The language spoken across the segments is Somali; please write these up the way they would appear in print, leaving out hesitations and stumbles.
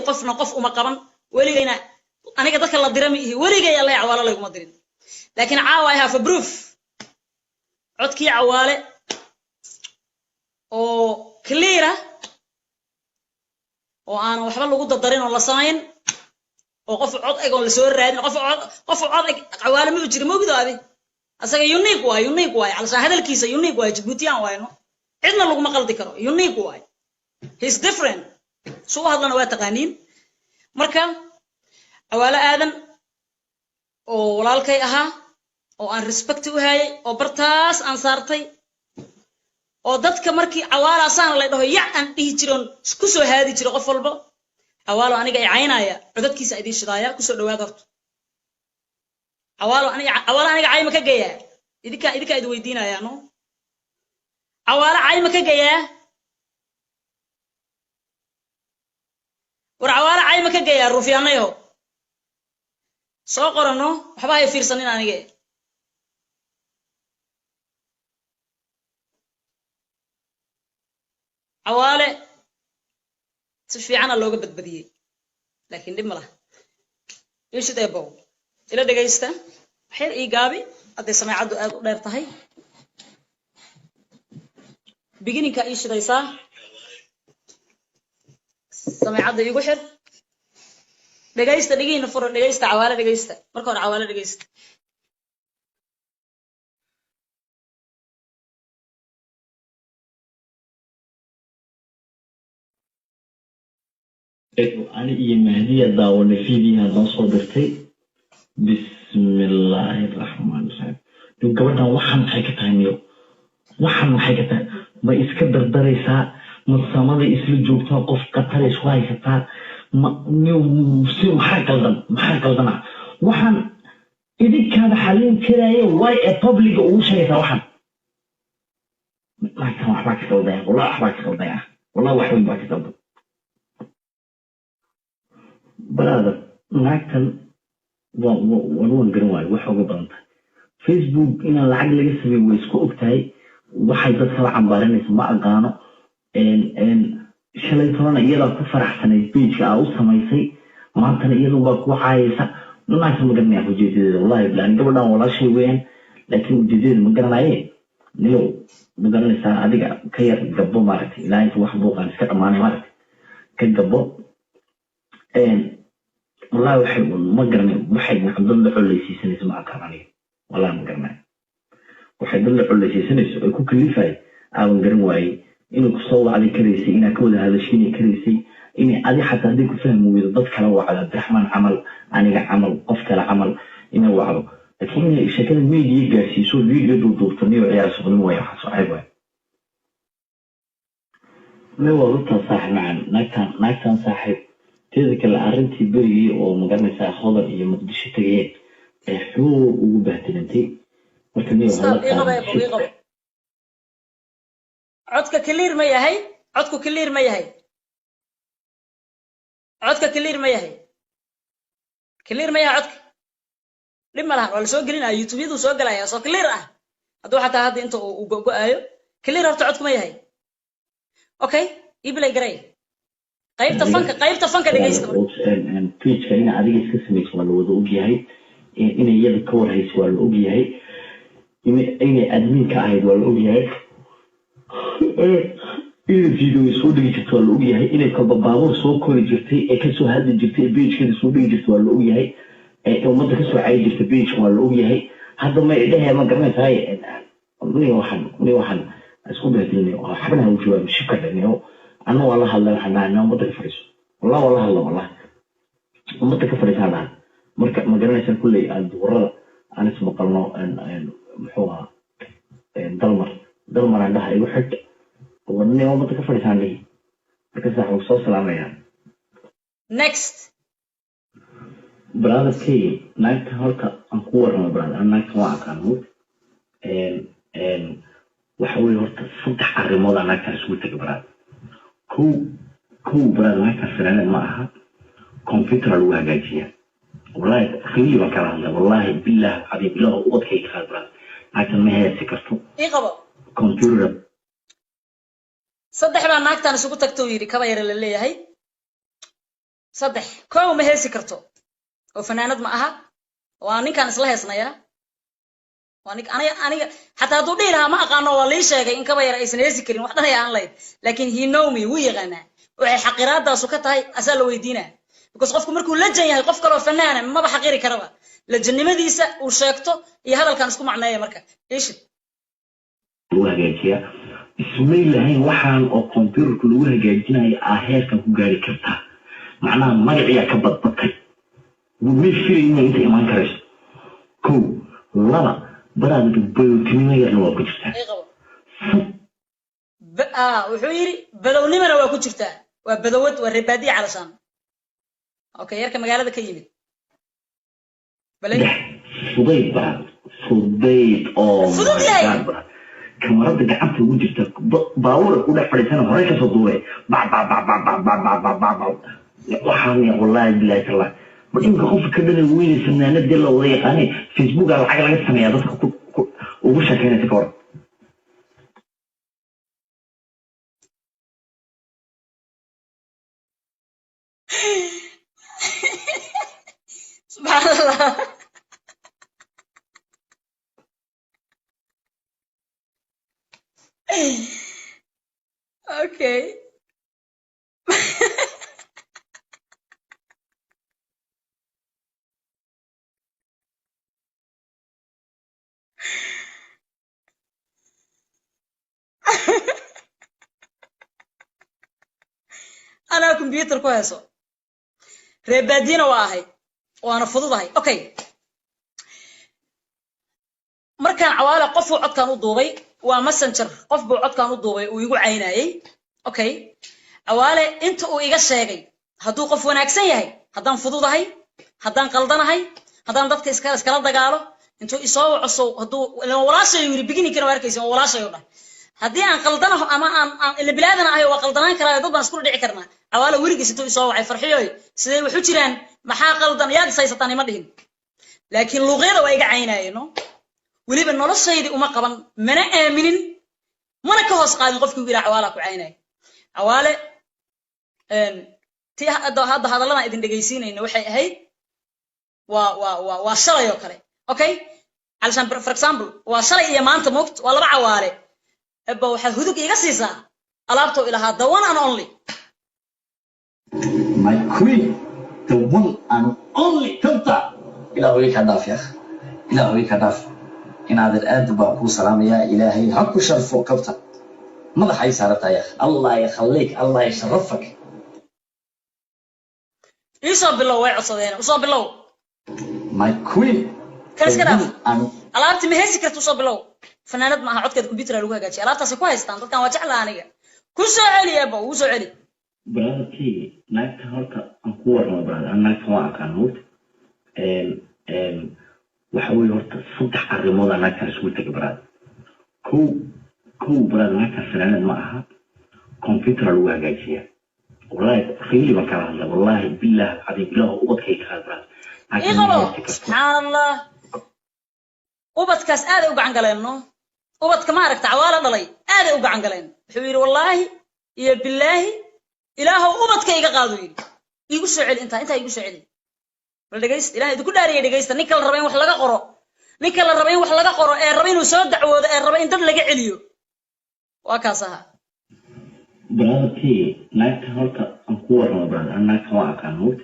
قفنا قف وما قبن ولينا أنا كذا كلا درمي وليجي الله عوالة لكم مدرين لكن عاويها في بروف عدكي عوالة أو كليرة وأنا وحبل لو قد درين ولا صاين وقف عض أقول لسور راد قف عض عوالة ما بيجري مو بذا أصلا يونيك واي على هذا الكيس يونيك واي جبوتيان واي نو عندنا لو ما قلت كرو يونيك واي he's different سو هذا أنا واتقانين مركا عوالة آدم oo walaalkay ahaa oo aan respect u hayay oo bartaas aan saartay oo dadka markii cawaalaasaan la dhaho aan dhihi jiroon isku soo haadi jiro qof walba cawaalo aniga ay caynaya codadkiisa ay diishadaaya ku soo dhawaad horto cawaalo aniga cayma ka geeyaa idinka id weydiinaya no cawaalo cayma ka geeyaa war cawaalo cayma ka geeyaa ruufiyaanayo soo qorano waxba ay fiirsanin aniga cawaale si fiican looga badbadiyay laakiin dib ma laha isu deebo ila dhageysta waxay ii gaabi haday samaacadu aad u dheer tahay beginning-ka ii shidaysaa samaacada igu xir dhageysta dhigiina furo dhageysta cawaale dhageysta marka hore cawaale dhageysta أنا إيمانية داون فيديها نصو درتي بسم الله الرحمن الرحيم لو قبلنا وحن حكتها نيو وحن حكتها ما إسكدر دريسا مصامد إسلو جوبتا قف قتل شوي كتا ما نيو سيو محاكل وحن إذا كان حالين كراية واي أبابليك وشيء وحن ما كان أحباك تلضيع والله أحباك تلضيع والله وحن باك تلضيع brother naagtan waan garan waayo wax uga badan tahay Facebook inaan lacag laga sameeyo way isku ogtahay waxay dadka la cambaaranaysa ma aqaano shalay toona iyada ku faraxsanay page u samaysay maantana iyadu waa ku caayaysa naagtan ma garanaya ujeedadeeda wallahi bilaan gabadhan walaashay weeyaan laakiin ujeedadeeda ma garanaye niyo ma garanaysaa adiga ka yar gabbo maaragtay ilaa inta wax buuqaan iska dhammaanay maaragtay ka gabbo والله وحي ما قرني وحي نحضر له حل يسيسني سمع كراني والله ما قرني وحي ضل حل يسيسني يكون كلفاي أو قرن واي إنه كصوا على كريسي إنه كود هذا الشيء كريسي إني أدي حتى أديك فهم ويضبط كلام على عبد الرحمن عمل أنا عمل قف كلا عمل إنه وعله لكن شكل الميديا جالس يسوي فيديو دور تنيو عيال صغيرين ويا حصو عيبه ما وضبطها صح معنا نكتن صاحب تذكر الأرنتي بري ومجمع خضر هي مقدش تجين شو وبهتلنتي وتنيو هلا عدك كلير ما يهي عدك كلير ما يهي عدك كلير ما يهي كلير ما يهي عدك لما لا ولا سو جلنا يوتيوب يدو سو جلا يا سو كلير هذا حتى هذا أنت وجو أيو كلير هرت عدك ما يهي أوكي يبلي جري قيبت فنك دقيست بيج كأنه عادي يسمى سؤال وضوء هاي إنه يد كور هاي سؤال وضوء هاي إنه أدمين كأهيد والوضوء هاي إنه فيديو يسود يجت والوضوء هاي إنه كبابور سو كوري جرتي كسو هذا جرتي بيج كده سود يجت والوضوء هاي وما تكسو عايز جرت بيج والوضوء هاي هذا ما إلها ما قرنت هاي مني واحد أسكون بهديني وحبنا وجوه مش كذا إنه أنا والله الله حنا أنا ما تكفرش والله والله ما تكفرش هذا ما قرنا يصير كل الدورة أنا اسمه قلنا إن محوها دلمر عندها أي واحد وإني ما تكفرش عني بكسر وصوص العمية next brother كي نايت هالك أنكور ما brother أنا نايت واقع كانوا وحاول هرت فتح الرماد أنا كرسوتك brother كو براد ما كسرنا معها كمبيوتر الواجهية والله خليه بكرة والله بالله عظيم له وضع هيك خبرة لكن ما هي سكرته إيه قبل كمبيوتر صدق بقى معك تاني شو كنت تكتويري كبير اللي هي صدح كو ما هيسي كرتو وفنانات معها وأنا كان إصلاح صنايا أنا حتى هدو لها ما أقانو والله شيء إن كبا يرئيس هيسي كريم وحدها يا أنلاي لكن هي نومي ويغنى وحي حقيرات دا سكتها هاي أسأل ويدينا بكس قفكم مركو لجن يهي قف كرو فنانة ما بحقيري كربا لجن مديسة وشيكتو هذا كان اسكو معناه مركا إيش وهجاجيا اسمي لهين waxaan oo computer lagu hagaajinayo heerka ku gaari karta macnaha magaciya ka badbatay wuu fiirin inta iman karayso ko laba baraadu bayotimiga waa ku jirtaa wuxuu yiri balownimana waa ku jirtaa waa badawad waa ribaadi calashan okay yarka magaalada ka yimid balay fudayd oo kamarada gacanta ugu jirta baawur u dhex fadhiisana hore ka soo duubay waxaan wallahi billahi taala ma inka qofka ka dhalay weyn sanaanada la wada yaqaan Facebook aan lacag laga sameeyaa dadka ugu shaqeynaysa ka hor subhanallah okay أنا كمبيوتر كويسو ريبادينا واهي وأنا فضوضهاي أوكي مركان عوالة قفو عد كانوا دوبي ومسنجر قفو عد كانوا دوبي ويقول عيناي أوكي عوالة أنتوا إيجا شاقي هدو قفو ناكسن يهي هدان فضوضهاي هدان قلدانهاي هدان دادك إسكال دقالو أنتوا إصاو عصو هدو لما ولاشا يوري بيجيني كنا واركيسي ولاشا يوري هدي أن قلدانه أما أن اللي بلادنا أيوة قلدانان كلا يضب نسكول دعي كرنا عوالة ورقي ستو إصاو عي فرحيوي سيدي وحوشيران maxaa qaldan yaad saysatani ma dhihin laakiin luqada way iga caynayeen waliba noloshaydi uma qaban mana aaminin mana ka hoos qaadin qofkii uu cawaala ku caynay cawaale tii hadda hadalana idin dhageysiinayna waxay ahayd waa shalay oo kale okay alshan for example waa shalay iyo maanta moqt waa laba cawaale abba waxa hudug iga siisaa alaabto ilaha the one and only my queen the one and only كنتا إلهي كداف يا أخ إلهي كداف إن هذا الآن بقول سلام يا إلهي حق شرف وكبتا ماذا حيصير يا أخ الله يخليك الله يشرفك يصاب بالله ويعصدين وصاب بالله my queen كاس كداف ألعبت مهزك تصاب بالله فنانات معها عد كده كمبيوتر لوجا جاتي ألعبت سكويس تان كان وجع لانية كل سؤالي يا أبو وسؤالي برادتي نايت هالك أنكور ما براد أنا نايت ما أكانوت وحاول هرت صدق الرماد أنا كرسولتك براد كو براد أنا كسرنا معها كمبيوتر لوجا جاتي والله خيلي بكره والله بالله عظيم بالله وبكيك هذا براد إيه غلط سبحان الله وبتكاس هذا وقعن قلنا وبتك ما ركت عوالة ضلي هذا وقعن قلنا حبيبي والله يا بالله إلهه وبتك يقاضي يقول سعيد أنت يقول سعيد ولا جيست إلهي ده كل داري جيست نيكل الربعين وحلاقة قرا نيكل الربعين وحلاقة قرا الربعين وسود دعوة الربعين تبي لقى عليو وكاسها برادتي نايت هالك أنكور ما براد أنا نايت ما أكانوت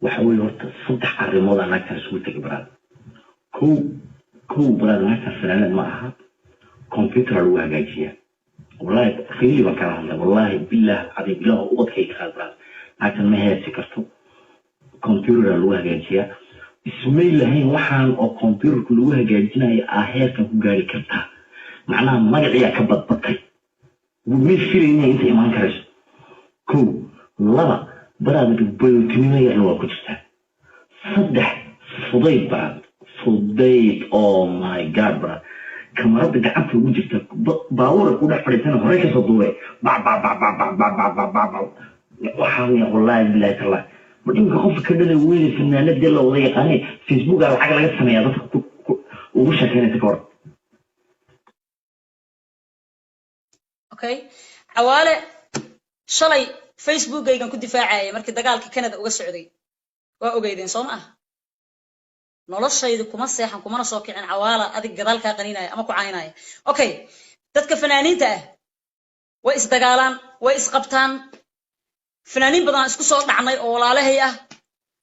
وحاول هرت صدق الرماد أنا كرسولتك براد كو براد أنا كسرنا معها كمبيوتر لوجا جاتي والله خيلي بكره والله بالله عظيم بالله وبكيك هذا براد لكن ما هي سكرتو كمبيوتر لوجا جاتي اسمي لهين waxaan oo computer lagu hagaajinayo heerka ku gaari karta macnaha magaciya ka badbatay wuu fiirin inta iman karayso ko laba baraadu bayotimiga waa ku jirtaa saddex fudayd oh my god bro kamarada gacanta ugu jirta baawur u dhex fadhiisana hore ka soo duubay waxaan wallahi billahi taala ma inka qofka ka dhalay weyn sanaanada la wada yaqaan Facebook aan lacag laga sameeyaa dadka ugu shaqeynaysa ka hor okay عوالة شلي Facebook aygan ku difaacayay markii dagaalka Canada uga socday waa ogeydeen soo ma noloshaydu kuma seexan kumana soo kicin cawaala adig gadaalka qaninaya ama ku caynaya okay dadka fanaaniinta way isdagaalaan way isqabtaan fanaaniin badan isku soo dhacnay oo walaalahay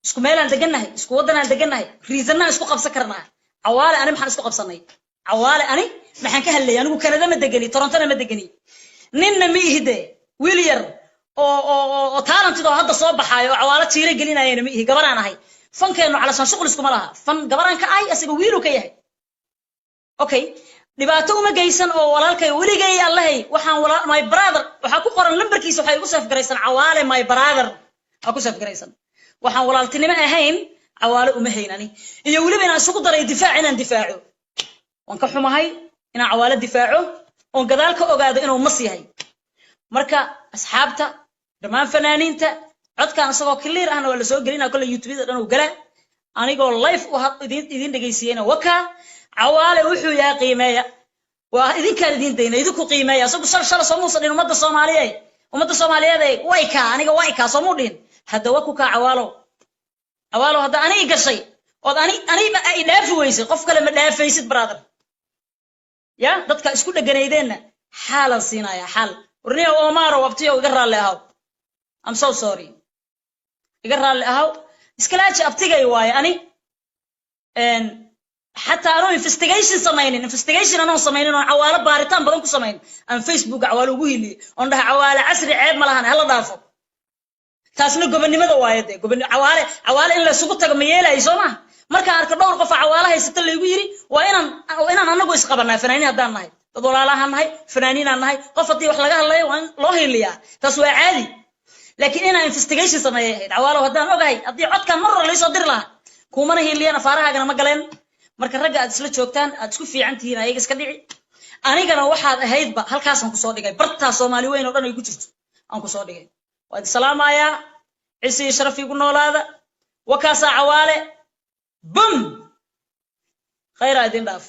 isku meelaan deganahay isku wadanaan deganahay reasonna isku qabsan karnaa cawaale ani maxaan isku qabsanay cawaale ani maxaan ka hadlay anigu Canada ma degani Toronto ma degani ninna ma ihide wiil yar oo talent oo hadda soo baxayo cawaale tiire gelinayeen ma ihi gabaraan ahay fankeenu cala san shaqo isku ma laha fan gabaraan ka ahay asiga wiilu ka yahay okay dhibaato uma geysan oo walaalkay waligay allahay waxaan my brother waxa ku qoran lambarkiisa waxa igu saf garaysan cawaale my brother waxa ku saf garaysan waxaan walaaltinimo ahayn cawaale uma haynani iyo waliba inaan isugu daray difaac inaan difaaco waan ka xumahay inaan cawaale difaaco oo gadaal ka ogaado inuu mas yahay marka asxaabta dhamaan fanaaniinta codkaan asagoo clear ahna waa la soo gelinaa kale YouTube-da dhan uu gala anigoo live u idin dhageysiyayna waka cawaale wuxuu yaa qiimeeya waa idinkaan idin deynaa idinku qiimeeya asagu shala soo muusan in ummadda Soomaaliyeed way ka aniga way ka soo muudin hadda waa ku ka cawaalo hadda aniga gashay oo aniga ay dhaafi weysay qof kale ma dhaafaysid brother ya dadka isku dhaganaydeenna xaalan siinaya xal warniyo Omar waqtiyo iga raali ahaw I'm so sorry iga raali ahaw iskalaaji abtigay waay ani حتى أنا investigation أنا سمينين عوالة بارتان بدن كسمين أنا فيسبوك عوالة وهيلي عندها عوالة عسر عيب ملهنا هلا ضافو تاسنا قبل ماذا وايد قبل عوالة إلا سقطت قميلة يسمع مركا أركب دور قف عوالة هي ست اللي يجري وأنا أنا نقول إسقابنا فنانين هدان هاي تقول على هم هاي فنانين عن هاي قفتي وحلقها الله وان الله هيليا تسوى عادي لكن أنا investigation سمين عوالة هدان أوكي أدي عد كان مرة ليس أدير لها كومنا هيليا نفارها أنا ما قلنا marka ragga aad isla joogtaan aad isku fiican tihiin ayaga iska dhici anigana waxaad ahaydba halkaas aan ku soo dhigay barta Soomaali weyn oo dhan ay ku jirto aan ku soo dhigay waad salaamaya cisi sharaf igu noolaada wakaasa cawaale bum khayra idin dhaaf